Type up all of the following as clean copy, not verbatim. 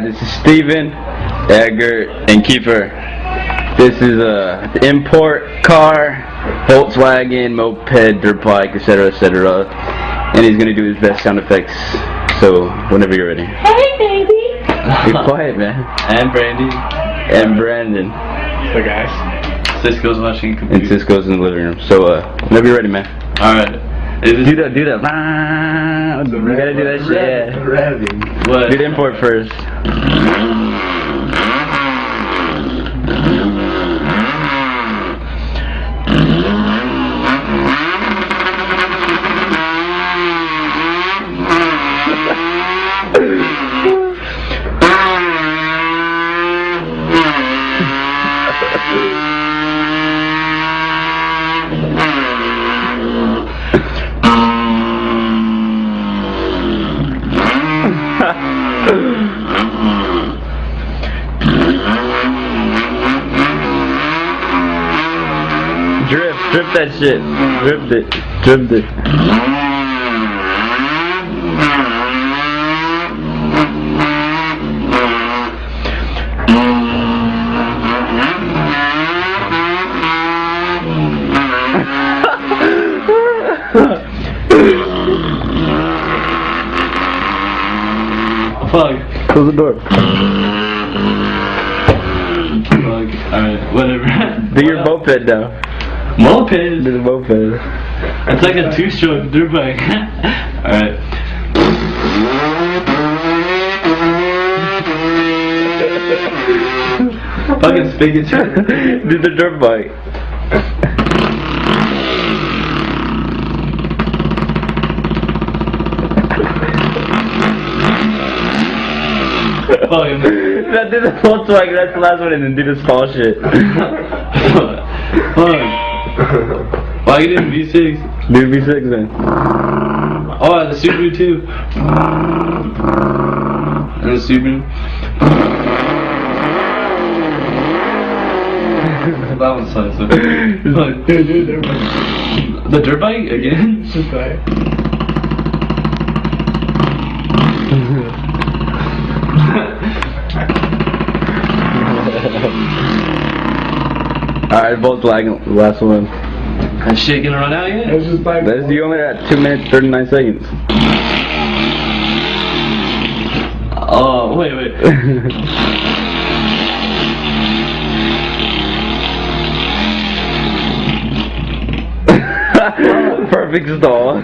This is Steven, Edgar, and Kiefer. This is the import car, Volkswagen, moped, dirt bike, etc., etc. And he's gonna do his best sound effects. So whenever you're ready. Hey, baby. Be quiet, man. And Brandy. And Brandon. So guys, Cisco's watching computer. And Cisco's in the living room. So whenever you're ready, man. All right. Do that. You gotta do that shit. Yeah. What? Do the import first. Drip that shit. Dripped it. Fuck. Close the door. Fuck. Alright, whatever. Do your moped now. Moped? Do the moped. It's like a two-stroke dirt bike. Alright. Fucking spigot. Do the dirt bike. That did the Volkswagen, that's the last one, and then do the small shit. Fuck. Why you didn't V6? Do V6 then. Oh, the Subaru too. And the Subaru. That one sucks. The dirt bike again? Alright, Volkswagen, last one. That shit gonna run out yet? That's you only at 2 minutes 39 seconds. Oh, wait. Perfect stall.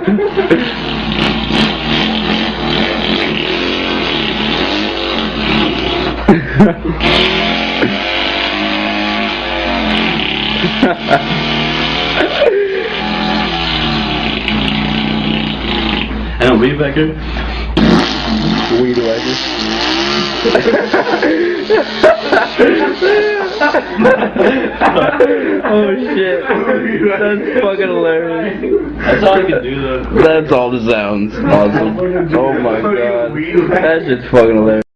And a weed whacker? Weed whacker. Oh shit. That's fucking hilarious. That's all I can do though. That's all the sounds. Awesome. Oh my god. That shit's fucking hilarious.